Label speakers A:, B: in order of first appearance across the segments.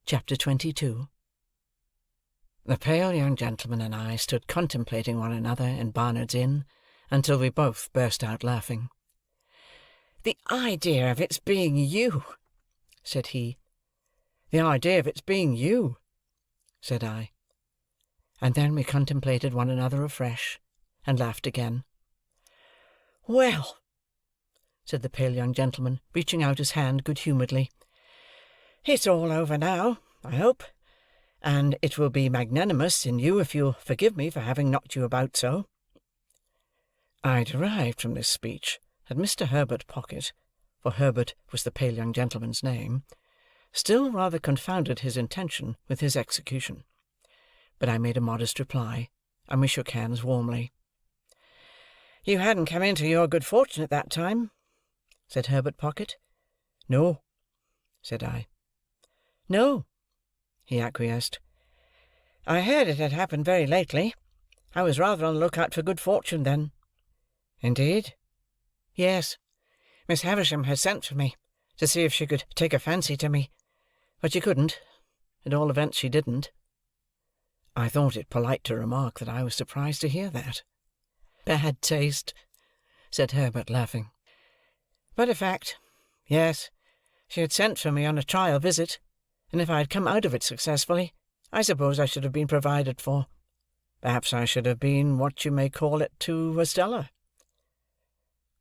A: Chapter 22. The pale young gentleman and I stood contemplating one another in Barnard's Inn, until we both burst out laughing. "The idea of its being you!" said he. "The idea of its being you!" said I. And then we contemplated one another afresh, and laughed again. "Well," said the pale young gentleman, reaching out his hand good-humouredly, "it's all over now, I hope, and it will be magnanimous in you if you'll forgive me for having knocked you about so." I derived from this speech that Mr. Herbert Pocket, for Herbert was the pale young gentleman's name, still rather confounded his intention with his execution. But I made a modest reply, and we shook hands warmly. "You hadn't come into your good fortune at that time?" said Herbert Pocket. "No," said I. "No," he acquiesced. "I heard it had happened very lately. I was rather on the look-out for good fortune then." "Indeed?" "Yes. Miss Havisham had sent for me, to see if she could take a fancy to me. But she couldn't. At all events, she didn't." I thought it polite to remark that I was surprised to hear that. "Bad taste," said Herbert, laughing. "But a fact. Yes, she had sent for me on a trial visit, and if I had come out of it successfully, I suppose I should have been provided for. Perhaps I should have been what you may call it to Estella."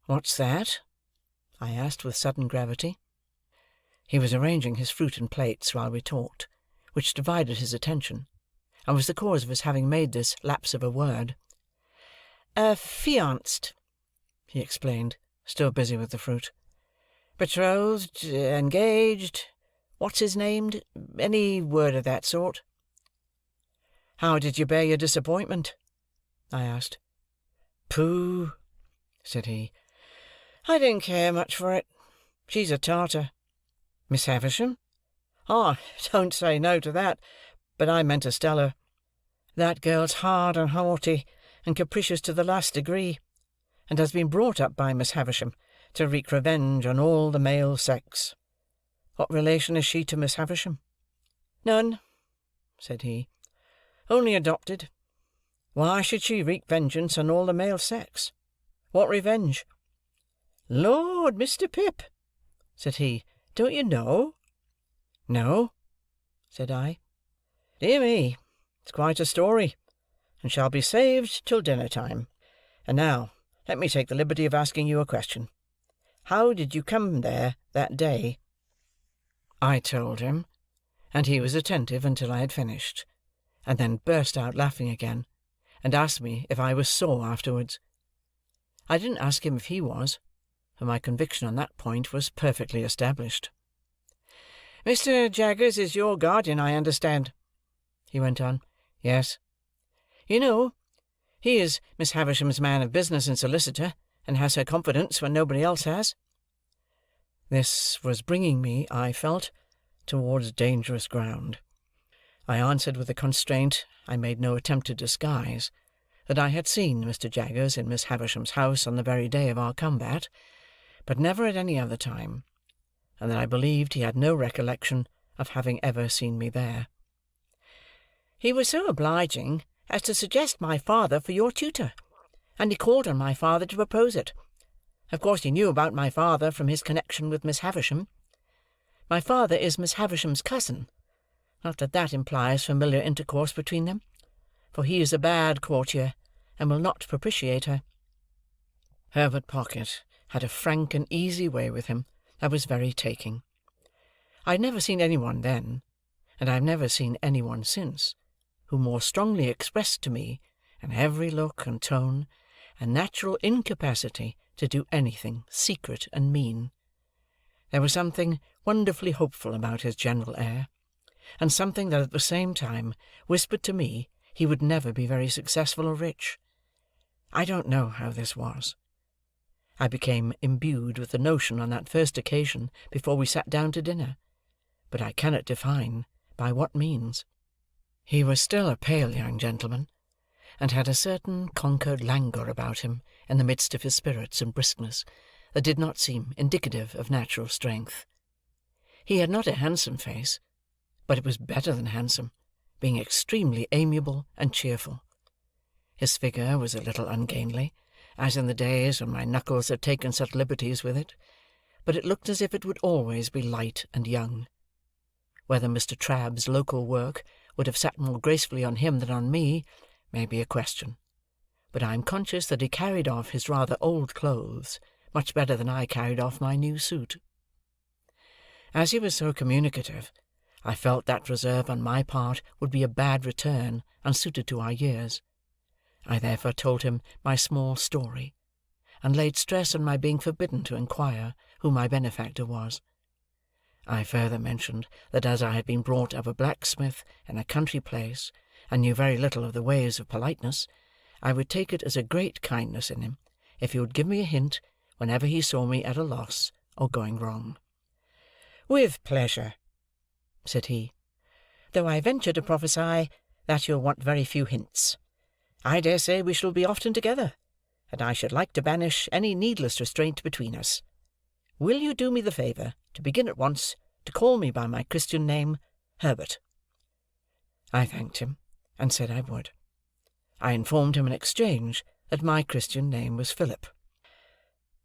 A: "What's that?" I asked with sudden gravity. He was arranging his fruit and plates while we talked, which divided his attention, and was the cause of his having made this lapse of a word. "Affianced," he explained, still busy with the fruit. "Betrothed, engaged, what's his named, any word of that sort." "How did you bear your disappointment?" I asked. "Pooh," said he. "I didn't care much for it. She's a Tartar." "Miss Havisham?" "I don't say no to that, but I meant Estella. That girl's hard and haughty, and capricious to the last degree, and has been brought up by Miss Havisham to wreak revenge on all the male sex. What relation is she to Miss Havisham?" "None," said he. "Only adopted. Why should she wreak vengeance on all the male sex? What revenge?" "Lord, Mr. Pip," said he, "don't you know?" "No," said I. "Dear me, it's quite a story, and shall be saved till dinner-time. And now, let me take the liberty of asking you a question. How did you come there that day?" I told him, and he was attentive until I had finished, and then burst out laughing again, and asked me if I was sore afterwards. I didn't ask him if he was, for my conviction on that point was perfectly established. "Mr. Jaggers is your guardian, I understand?" he went on. "Yes." "You know, he is Miss Havisham's man of business and solicitor, and has her confidence when nobody else has." This was bringing me, I felt, towards dangerous ground. I answered with a constraint I made no attempt to disguise, that I had seen Mr. Jaggers in Miss Havisham's house on the very day of our combat, but never at any other time, and that I believed he had no recollection of having ever seen me there. "He was so obliging as to suggest my father for your tutor, and he called on my father to propose it. Of course he knew about my father from his connection with Miss Havisham. My father is Miss Havisham's cousin, not that that implies familiar intercourse between them, for he is a bad courtier, and will not propitiate her." Herbert Pocket had a frank and easy way with him that was very taking. I had never seen any one then, and I have never seen any one since, who more strongly expressed to me, in every look and tone, a natural incapacity to do anything secret and mean. There was something wonderfully hopeful about his general air, and something that at the same time whispered to me he would never be very successful or rich. I don't know how this was. I became imbued with the notion on that first occasion before we sat down to dinner, but I cannot define by what means. He was still a pale young gentleman, and had a certain conquered languor about him in the midst of his spirits and briskness that did not seem indicative of natural strength. He had not a handsome face, but it was better than handsome, being extremely amiable and cheerful. His figure was a little ungainly, as in the days when my knuckles had taken such liberties with it, but it looked as if it would always be light and young. Whether Mr. Trabb's local work would have sat more gracefully on him than on me, may be a question, but I am conscious that he carried off his rather old clothes much better than I carried off my new suit. As he was so communicative, I felt that reserve on my part would be a bad return, unsuited to our years. I therefore told him my small story, and laid stress on my being forbidden to inquire who my benefactor was. I further mentioned that as I had been brought up a blacksmith in a country place, and knew very little of the ways of politeness, I would take it as a great kindness in him if he would give me a hint whenever he saw me at a loss or going wrong. "With pleasure," said he, "though I venture to prophesy that you'll want very few hints. I dare say we shall be often together, and I should like to banish any needless restraint between us. Will you do me the favour to begin at once to call me by my Christian name, Herbert?" I thanked him, and said I would. I informed him in exchange that my Christian name was Philip.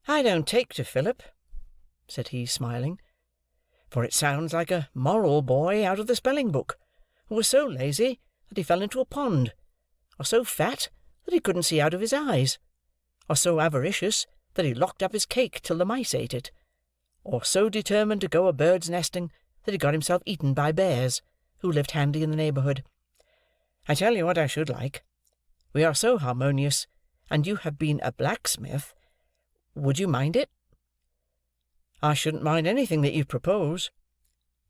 A: "I don't take to Philip," said he, smiling, "for it sounds like a moral boy out of the spelling-book, who was so lazy that he fell into a pond, or so fat that he couldn't see out of his eyes, or so avaricious that he locked up his cake till the mice ate it, or so determined to go a bird's nesting that he got himself eaten by bears, who lived handy in the neighbourhood. I tell you what I should like. We are so harmonious, and you have been a blacksmith. Would you mind it?" "I shouldn't mind anything that you propose,"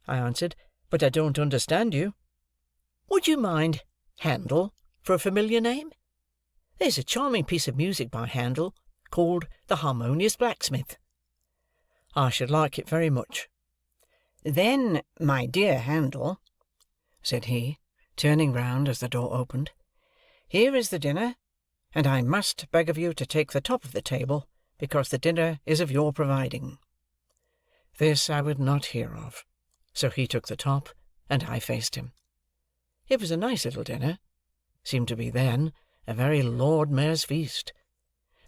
A: I answered, "but I don't understand you." "Would you mind Handel for a familiar name? There's a charming piece of music by Handel, called The Harmonious Blacksmith." "I should like it very much." "Then, my dear Handel," said he, turning round as the door opened, "here is the dinner, and I must beg of you to take the top of the table, because the dinner is of your providing." This I would not hear of, so he took the top, and I faced him. It was a nice little dinner, seemed to be then a very Lord Mayor's feast,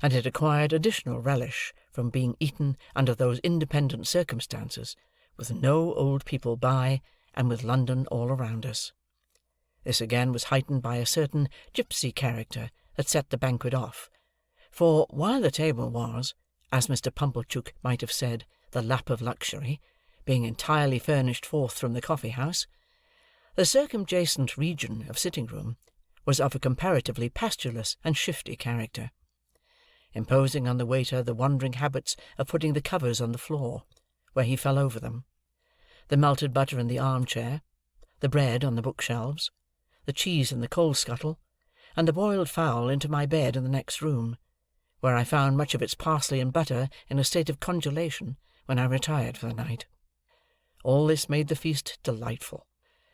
A: and it acquired additional relish from being eaten under those independent circumstances, with no old people by, and with London all around us. This again was heightened by a certain gipsy character that set the banquet off, for while the table was, as Mr. Pumblechook might have said, the lap of luxury, being entirely furnished forth from the coffee-house, the circumjacent region of sitting-room was of a comparatively pastureless and shifty character, imposing on the waiter the wandering habits of putting the covers on the floor, where he fell over them, the melted butter in the arm-chair, the bread on the bookshelves, the cheese in the coal-scuttle, and the boiled fowl into my bed in the next room, where I found much of its parsley and butter in a state of congelation when I retired for the night. All this made the feast delightful,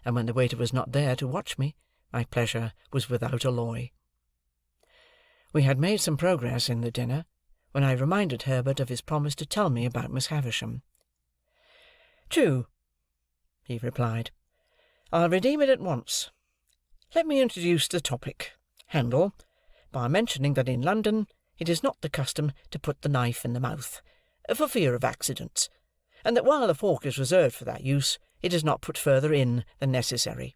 A: and when the waiter was not there to watch me, my pleasure was without alloy. We had made some progress in the dinner, when I reminded Herbert of his promise to tell me about Miss Havisham. "True," he replied. "I'll redeem it at once. Let me introduce the topic, Handel, by mentioning that in London it is not the custom to put the knife in the mouth, for fear of accidents, and that while the fork is reserved for that use, it is not put further in than necessary.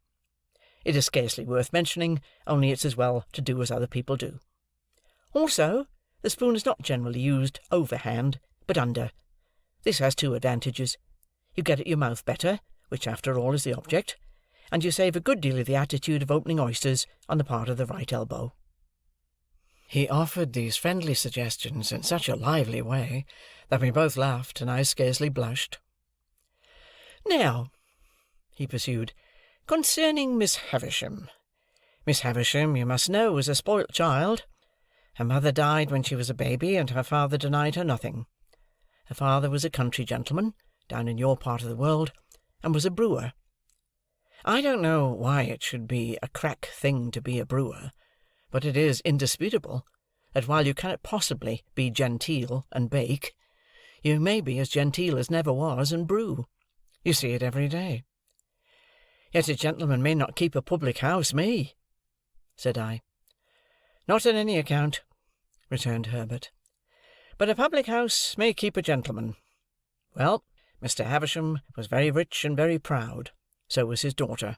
A: It is scarcely worth mentioning, only it's as well to do as other people do. Also, the spoon is not generally used overhand, but under. This has two advantages. You get at your mouth better, which after all is the object, and you save a good deal of the attitude of opening oysters on the part of the right elbow." He offered these friendly suggestions in such a lively way that we both laughed, and I scarcely blushed. "Now," he pursued, "concerning Miss Havisham. Miss Havisham, you must know, was a spoilt child. Her mother died when she was a baby, and her father denied her nothing. Her father was a country gentleman, down in your part of the world, and was a brewer. I don't know why it should be a crack thing to be a brewer, but it is indisputable that while you cannot possibly be genteel and bake, you may be as genteel as never was and brew. You see it every day. Yet a gentleman may not keep a public house, may?" said I. "Not on any account," returned Herbert. "But a public house may keep a gentleman. Well, Mr. Havisham was very rich and very proud. So was his daughter."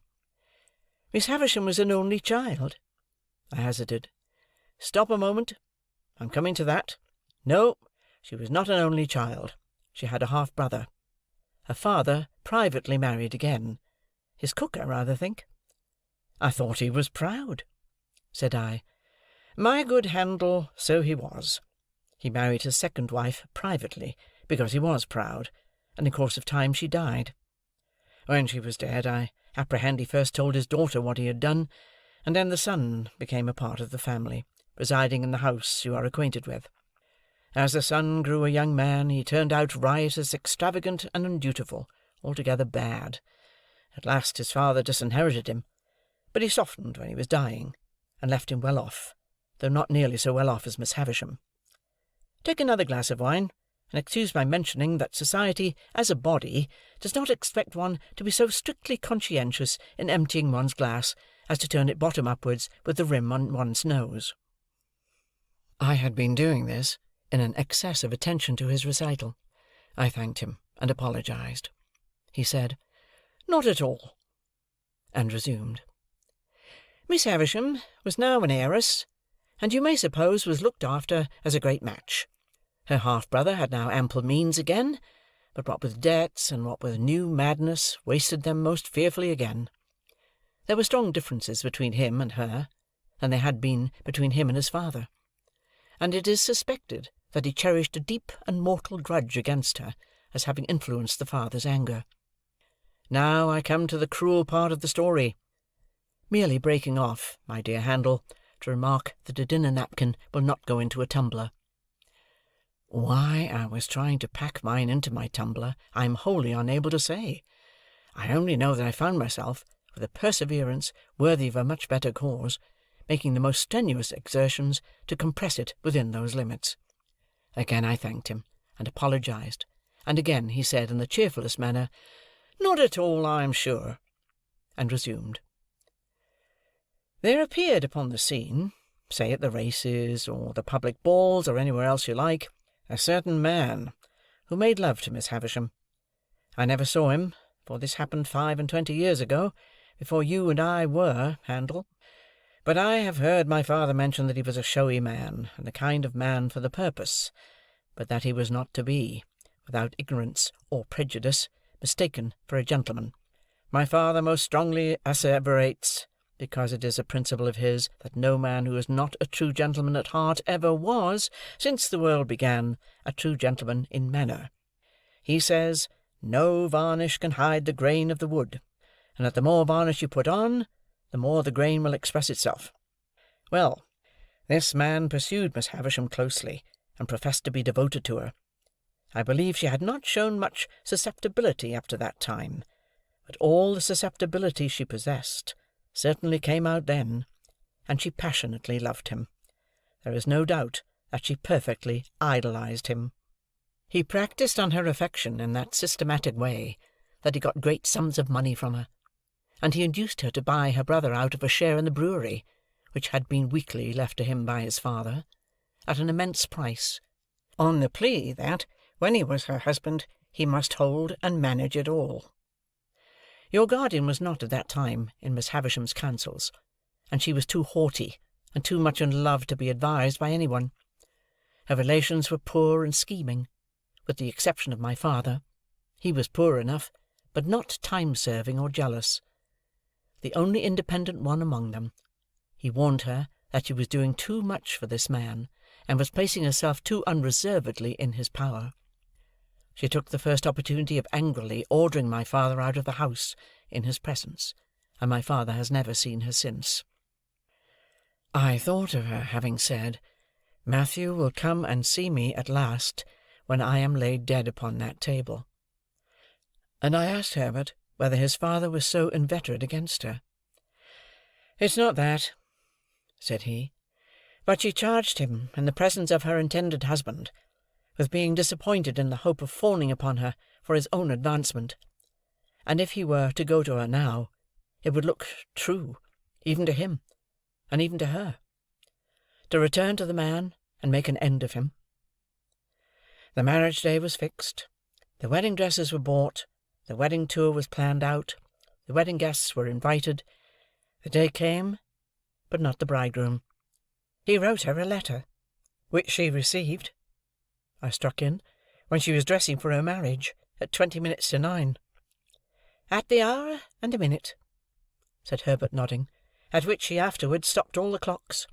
A: "Miss Havisham was an only child?" I hazarded. "Stop a moment. I'm coming to that. No, she was not an only child. She had a half-brother. Her father privately married again. His cook, I rather think." "I thought he was proud," said I. "My good Handel, so he was. He married his second wife privately, because he was proud, and in course of time she died. When she was dead, I apprehend he first told his daughter what he had done, and then the son became a part of the family, residing in the house you are acquainted with. As the son grew a young man, he turned out riotous, extravagant, and undutiful, altogether bad. At last his father disinherited him, but he softened when he was dying, and left him well off, though not nearly so well off as Miss Havisham. Take another glass of wine, and excuse my mentioning that society, as a body, does not expect one to be so strictly conscientious in emptying one's glass as to turn it bottom upwards with the rim on one's nose." I had been doing this in an excess of attention to his recital. I thanked him and apologized. He said, "Not at all," and resumed. "Miss Havisham was now an heiress, and you may suppose was looked after as a great match. Her half-brother had now ample means again, but what with debts and what with new madness, wasted them most fearfully again. There were strong differences between him and her, and there had been between him and his father, and it is suspected that he cherished a deep and mortal grudge against her, as having influenced the father's anger. Now I come to the cruel part of the story, merely breaking off, my dear Handel, to remark that a dinner napkin will not go into a tumbler. Why I was trying to pack mine into my tumbler, I am wholly unable to say. I only know that I found myself, with a perseverance worthy of a much better cause, making the most strenuous exertions to compress it within those limits. Again I thanked him, and apologized, and again he said in the cheerfullest manner, "Not at all, I am sure," and resumed. "There appeared upon the scene, say at the races, or the public balls, or anywhere else you like, a certain man, who made love to Miss Havisham. I never saw him, for this happened 25 years ago, before you and I were, Handel. But I have heard my father mention that he was a showy man, and the kind of man for the purpose, but that he was not to be, without ignorance or prejudice, mistaken for a gentleman. My father most strongly asseverates, because it is a principle of his, that no man who is not a true gentleman at heart ever was, since the world began, a true gentleman in manner. He says, no varnish can hide the grain of the wood, and that the more varnish you put on, the more the grain will express itself. Well, this man pursued Miss Havisham closely, and professed to be devoted to her. I believe she had not shown much susceptibility up to that time, but all the susceptibility she possessed certainly came out then, and she passionately loved him. There is no doubt that she perfectly idolized him. He practised on her affection in that systematic way that he got great sums of money from her, and he induced her to buy her brother out of a share in the brewery, which had been weekly left to him by his father, at an immense price, on the plea that, when he was her husband, he must hold and manage it all. Your guardian was not at that time in Miss Havisham's counsels, and she was too haughty and too much in love to be advised by any one. Her relations were poor and scheming, with the exception of my father. He was poor enough, but not time-serving or jealous. The only independent one among them. He warned her that she was doing too much for this man, and was placing herself too unreservedly in his power. She took the first opportunity of angrily ordering my father out of the house, in his presence, and my father has never seen her since. I thought of her having said, Matthew will come and see me at last, when I am laid dead upon that table. And I asked Herbert whether his father was so inveterate against her. It's not that, said he, but she charged him, in the presence of her intended husband, with being disappointed in the hope of fawning upon her for his own advancement, and if he were to go to her now, it would look true, even to him, and even to her. To return to the man, and make an end of him. The marriage day was fixed, the wedding dresses were bought, the wedding tour was planned out, the wedding guests were invited. The day came, but not the bridegroom. He wrote her a letter, which she received, I struck in, when she was dressing for her marriage, at 20 minutes to 9. "At the hour and a minute," said Herbert, nodding, "at which she afterwards stopped all the clocks.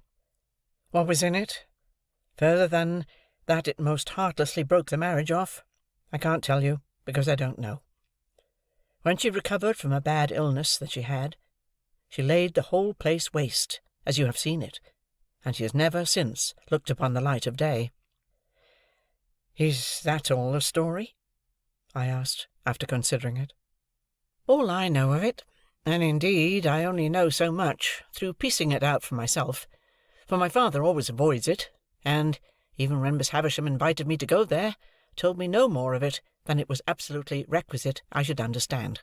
A: What was in it? Further than that it most heartlessly broke the marriage off, I can't tell you, because I don't know. When she recovered from a bad illness that she had, she laid the whole place waste, as you have seen it, and she has never since looked upon the light of day." "Is that all the story?" I asked, after considering it. "All I know of it, and indeed I only know so much through piecing it out for myself, for my father always avoids it, and, even when Miss Havisham invited me to go there, told me no more of it than it was absolutely requisite I should understand.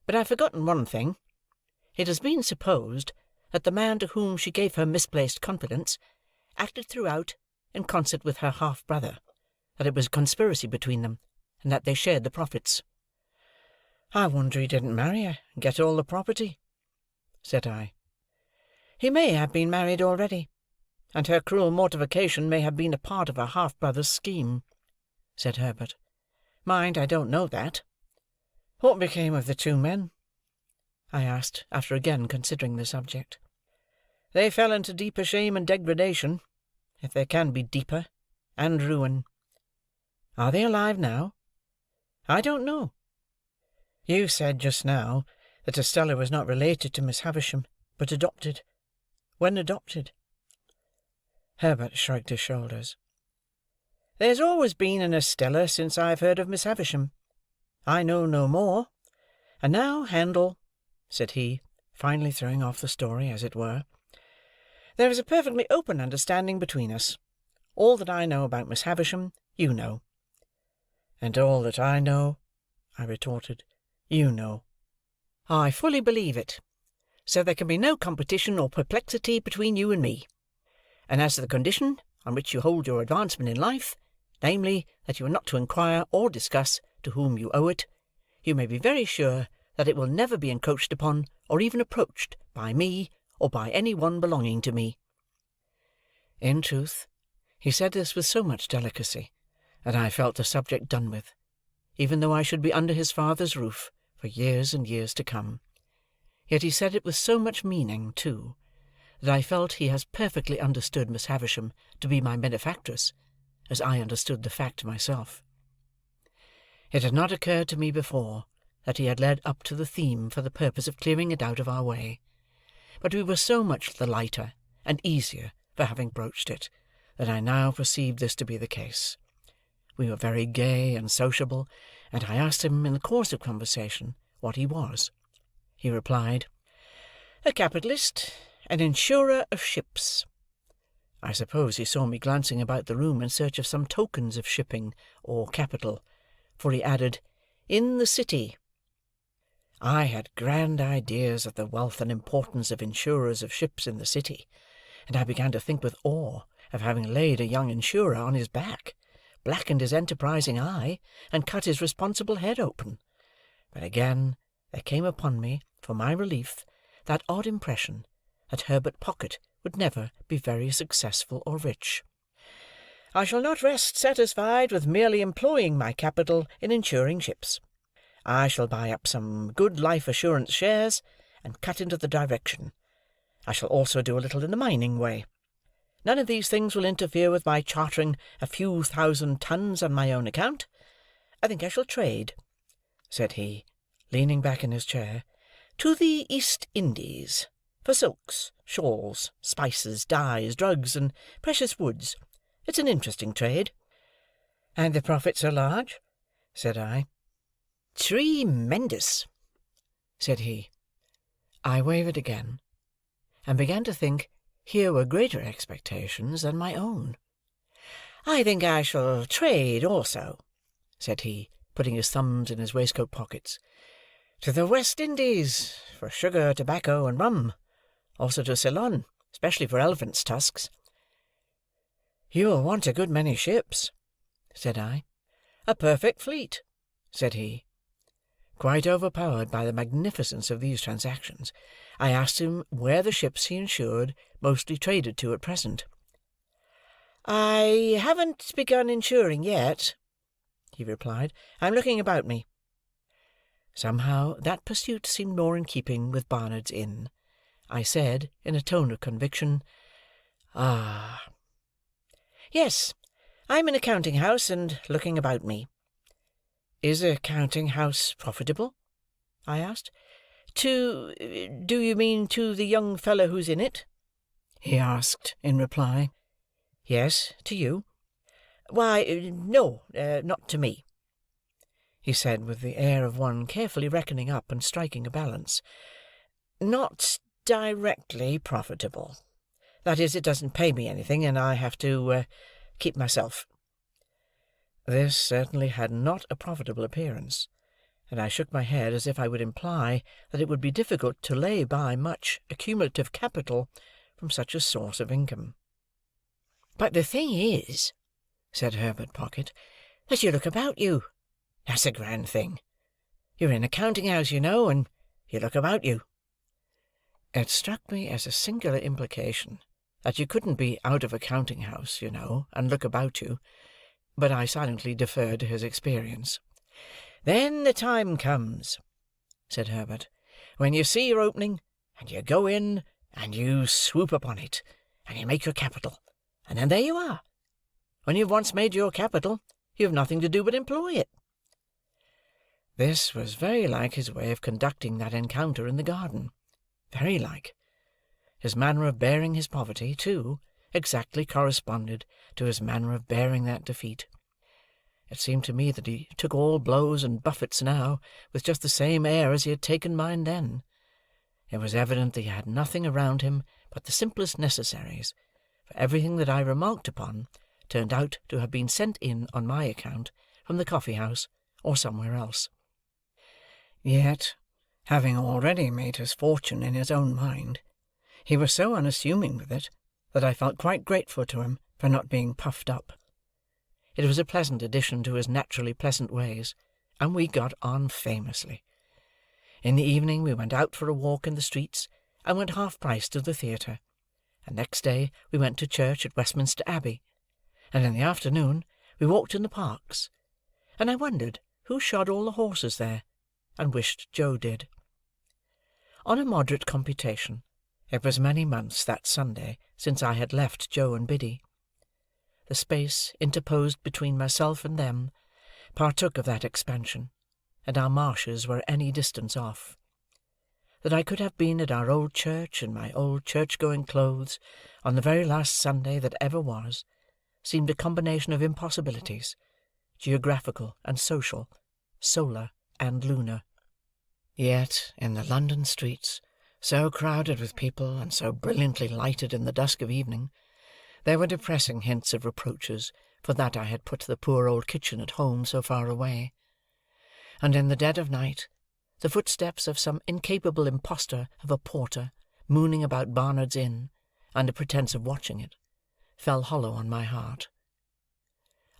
A: But I have forgotten one thing. It has been supposed that the man to whom she gave her misplaced confidence acted throughout in concert with her half-brother, that it was a conspiracy between them, and that they shared the profits." "I wonder he didn't marry her, and get all the property," said I. "He may have been married already, and her cruel mortification may have been a part of her half-brother's scheme," said Herbert. "Mind, I don't know that." "What became of the two men?" I asked, after again considering the subject. "They fell into deeper shame and degradation, if there can be deeper, and ruin." "Are they alive now?" "I don't know." "You said just now that Estella was not related to Miss Havisham, but adopted. When adopted?" Herbert shrugged his shoulders. "There's always been an Estella since I've heard of Miss Havisham. I know no more. And now, Handel," said he, finally throwing off the story, as it were, "there is a perfectly open understanding between us. All that I know about Miss Havisham, you know." "And all that I know," I retorted, "you know." "I fully believe it. So there can be no competition or perplexity between you and me. And as to the condition on which you hold your advancement in life, namely, that you are not to inquire or discuss to whom you owe it, you may be very sure that it will never be encroached upon, or even approached, by me, or by any one belonging to me." In truth, he said this with so much delicacy, that I felt the subject done with, even though I should be under his father's roof for years and years to come. Yet he said it with so much meaning, too, that I felt he has perfectly understood Miss Havisham to be my benefactress, as I understood the fact myself. It had not occurred to me before that he had led up to the theme for the purpose of clearing it out of our way, but we were so much the lighter and easier for having broached it, that I now perceived this to be the case. We were very gay and sociable, and I asked him in the course of conversation what he was. He replied, "A capitalist, an insurer of ships." I suppose he saw me glancing about the room in search of some tokens of shipping or capital, for he added, "in the city." I had grand ideas of the wealth and importance of insurers of ships in the city, and I began to think with awe of having laid a young insurer on his back, blackened his enterprising eye, and cut his responsible head open. But again there came upon me, for my relief, that odd impression that Herbert Pocket would never be very successful or rich. "I shall not rest satisfied with merely employing my capital in insuring ships. I shall buy up some good life assurance shares, and cut into the direction. I shall also do a little in the mining way. None of these things will interfere with my chartering a few thousand tons on my own account. I think I shall trade," said he, leaning back in his chair, "to the East Indies, for silks, shawls, spices, dyes, drugs, and precious woods. It's an interesting trade." "And the profits are large?" said I. "Tremendous," said he. I wavered again, and began to think here were greater expectations than my own. "I think I shall trade also," said he, putting his thumbs in his waistcoat pockets. "To the West Indies, for sugar, tobacco, and rum. Also to Ceylon, especially for elephants' tusks." "You'll want a good many ships," said I. "A perfect fleet," said he. Quite overpowered by the magnificence of these transactions, I asked him where the ships he insured mostly traded to at present. "I haven't begun insuring yet," he replied. "I'm looking about me." Somehow that pursuit seemed more in keeping with Barnard's Inn. I said, in a tone of conviction, "Ah!" "Yes, I'm in a counting-house, and looking about me." "Is a counting-house profitable?" I asked. "Do you mean to the young fellow who's in it?" he asked in reply. "Yes, to you." "Why, no, not to me," he said, with the air of one carefully reckoning up and striking a balance. "Not directly profitable. That is, it doesn't pay me anything, and I have to keep myself." This certainly had not a profitable appearance, and I shook my head as if I would imply that it would be difficult to lay by much accumulative capital from such a source of income. "But the thing is," said Herbert Pocket, "that you look about you. That's a grand thing. You're in a counting-house, you know, and you look about you." It struck me as a singular implication that you couldn't be out of a counting-house, you know, and look about you, but I silently deferred to his experience. "Then the time comes," said Herbert, "when you see your opening, and you go in, and you swoop upon it, and you make your capital, and then there you are. When you've once made your capital, you have nothing to do but employ it." This was very like his way of conducting that encounter in the garden. Very like. His manner of bearing his poverty, too, exactly corresponded to his manner of bearing that defeat. It seemed to me that he took all blows and buffets now with just the same air as he had taken mine then. It was evident that he had nothing around him but the simplest necessaries, for everything that I remarked upon turned out to have been sent in on my account from the coffee-house or somewhere else. Yet, having already made his fortune in his own mind, he was so unassuming with it that I felt quite grateful to him for not being puffed up. It was a pleasant addition to his naturally pleasant ways, and we got on famously. In the evening we went out for a walk in the streets, and went half-price to the theatre, and next day we went to church at Westminster Abbey, and in the afternoon we walked in the parks, and I wondered who shod all the horses there, and wished Joe did. On a moderate computation, it was many months that Sunday since I had left Joe and Biddy. The space interposed between myself and them partook of that expansion, and our marshes were any distance off. That I could have been at our old church in my old church-going clothes on the very last Sunday that ever was, seemed a combination of impossibilities, geographical and social, solar and lunar. Yet in the London streets, so crowded with people and so brilliantly lighted in the dusk of evening, there were depressing hints of reproaches for that I had put the poor old kitchen at home so far away. And in the dead of night, the footsteps of some incapable impostor of a porter, mooning about Barnard's Inn, under pretence of watching it, fell hollow on my heart.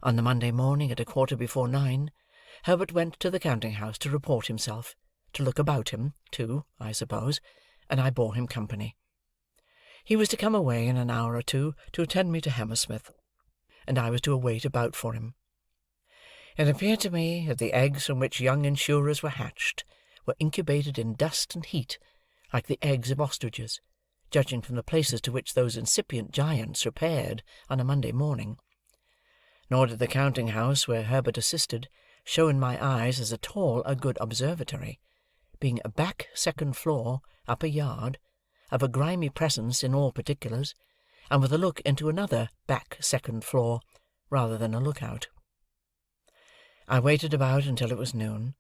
A: On the Monday morning at 9:15, Herbert went to the counting-house to report himself, to look about him, too, I suppose, and I bore him company. He was to come away in an hour or two to attend me to Hammersmith, and I was to await about for him. It appeared to me that the eggs from which young insurers were hatched were incubated in dust and heat, like the eggs of ostriches, judging from the places to which those incipient giants repaired on a Monday morning. Nor did the counting-house where Herbert assisted show in my eyes as at all a good observatory, being a back second floor, up a yard, of a grimy presence in all particulars, and with a look into another back second floor, rather than a look-out. I waited about until it was noon,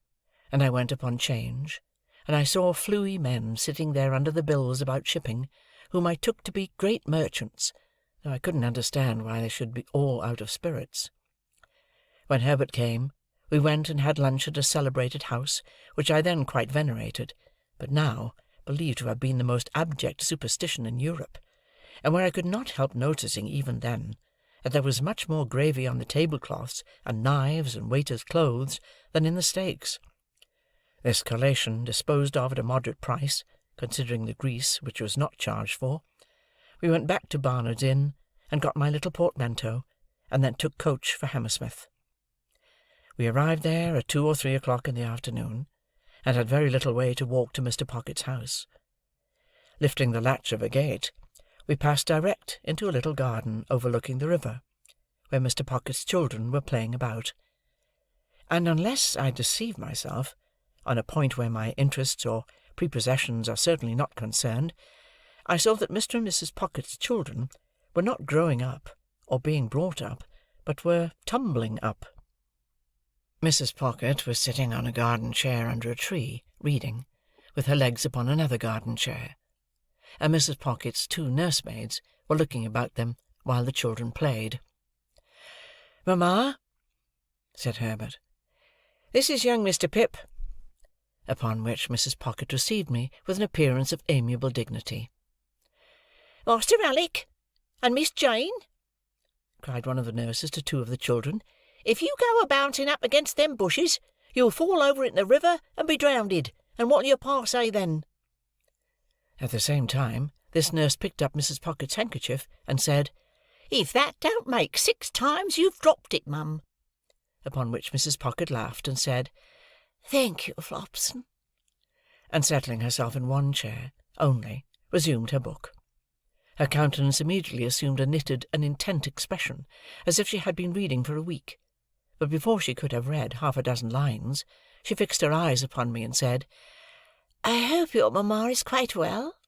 A: and I went upon 'Change, and I saw fluey men sitting there under the bills about shipping, whom I took to be great merchants, though I couldn't understand why they should be all out of spirits. When Herbert came, We went and had lunch at a celebrated house, which I then quite venerated, but now believed to have been the most abject superstition in Europe, and where I could not help noticing even then that there was much more gravy on the tablecloths and knives and waiters' clothes than in the steaks. This collation disposed of at a moderate price, considering the grease which was not charged for, we went back to Barnard's Inn, and got my little portmanteau, and then took coach for Hammersmith. We arrived there at 2 or 3 o'clock in the afternoon, and had very little way to walk to Mr. Pocket's house. Lifting the latch of a gate, we passed direct into a little garden overlooking the river, where Mr. Pocket's children were playing about; and unless I deceive myself, on a point where my interests or prepossessions are certainly not concerned, I saw that Mr. and Mrs. Pocket's children were not growing up, or being brought up, but were tumbling up. Mrs. Pocket was sitting on a garden chair under a tree, reading, with her legs upon another garden chair, and Mrs. Pocket's 2 nursemaids were looking about them while the children played. "Mamma," said Herbert, "this is young Mr. Pip," upon which Mrs. Pocket received me with an appearance of amiable dignity. "Master Alick, and Miss Jane," cried one of the nurses to 2 of the children, "if you go a-bouncing up against them bushes, you'll fall over into the river and be drownded, and what'll your pa say then?" At the same time, this nurse picked up Mrs. Pocket's handkerchief, and said, "If that don't make 6 times you've dropped it, mum," upon which Mrs. Pocket laughed, and said, "Thank you, Flopson," and settling herself in one chair only, resumed her book. Her countenance immediately assumed a knitted and intent expression, as if she had been reading for a week; but before she could have read 6 lines, she fixed her eyes upon me, and said, "I hope your mamma is quite well?"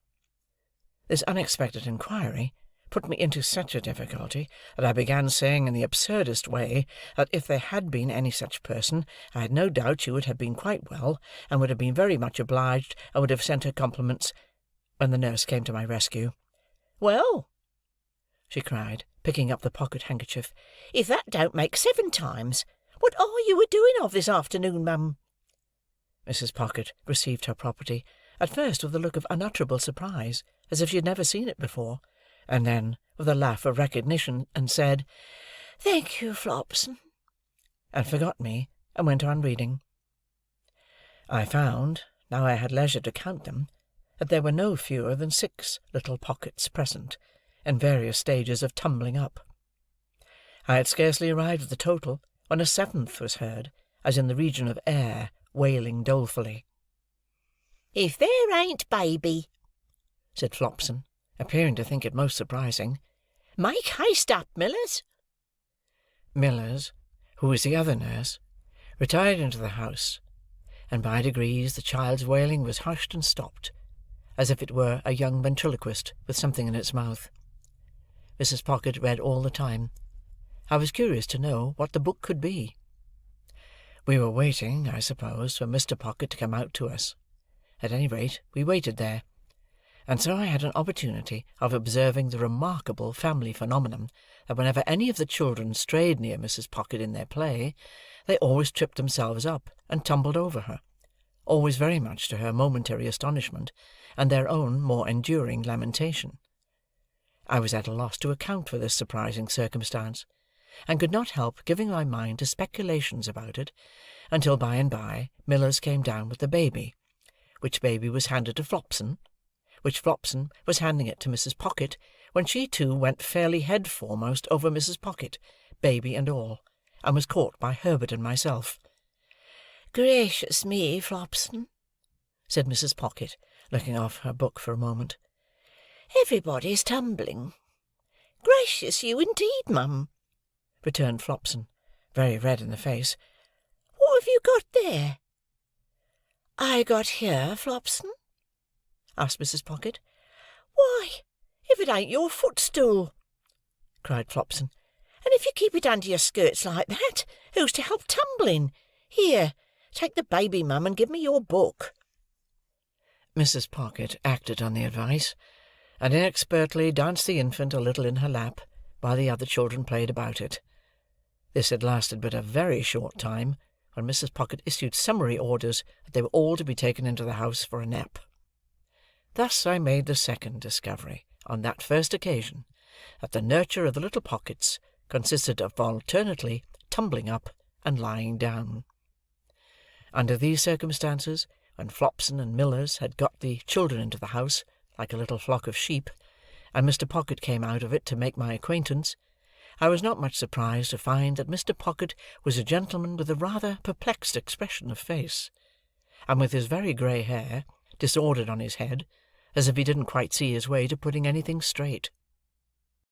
A: This unexpected inquiry put me into such a difficulty that I began saying in the absurdest way that if there had been any such person, I had no doubt she would have been quite well, and would have been very much obliged, and would have sent her compliments, when the nurse came to my rescue. "Well," she cried, picking up the pocket-handkerchief, "if that don't make 7 times, what are you a-doing of this afternoon, mum?" Mrs. Pocket received her property, at first with a look of unutterable surprise, as if she had never seen it before, and then with a laugh of recognition, and said, "Thank you, Flopson," and forgot me, and went on reading. I found, now I had leisure to count them, that there were no fewer than 6 little Pockets present, in various stages of tumbling up. I had scarcely arrived at the total, when a 7th was heard, as in the region of air, wailing dolefully. "If there ain't baby," said Flopson, appearing to think it most surprising, "make haste up, Millers." Millers, who was the other nurse, retired into the house, and by degrees the child's wailing was hushed and stopped, as if it were a young ventriloquist with something in its mouth. Mrs. Pocket read all the time. I was curious to know what the book could be. We were waiting, I suppose, for Mr. Pocket to come out to us. At any rate, we waited there, and so I had an opportunity of observing the remarkable family phenomenon that whenever any of the children strayed near Mrs. Pocket in their play, they always tripped themselves up and tumbled over her, always very much to her momentary astonishment, and their own more enduring lamentation. I was at a loss to account for this surprising circumstance, and could not help giving my mind to speculations about it, until by and by Millers came down with the baby, which baby was handed to Flopson, which Flopson was handing it to Mrs. Pocket, when she too went fairly head foremost over Mrs. Pocket, baby and all, and was caught by Herbert and myself. "Gracious me, Flopson," said Mrs. Pocket, looking off her book for a moment, "everybody's tumbling." "Gracious you indeed, mum," returned Flopson, very red in the face. "What have you got there?" "I got here, Flopson?" asked Mrs. Pocket. "Why, if it ain't your footstool!" cried Flopson. "And if you keep it under your skirts like that, who's to help tumbling? Here, take the baby, mum, and give me your book." Mrs. Pocket acted on the advice, and inexpertly danced the infant a little in her lap, while the other children played about it. This had lasted but a very short time, when Mrs. Pocket issued summary orders that they were all to be taken into the house for a nap. Thus I made the second discovery, on that first occasion, that the nurture of the little Pockets consisted of alternately tumbling up and lying down. Under these circumstances, when Flopson and Millers had got the children into the house, like a little flock of sheep, and Mr. Pocket came out of it to make my acquaintance, I was not much surprised to find that Mr. Pocket was a gentleman with a rather perplexed expression of face, and with his very grey hair disordered on his head, as if he didn't quite see his way to putting anything straight.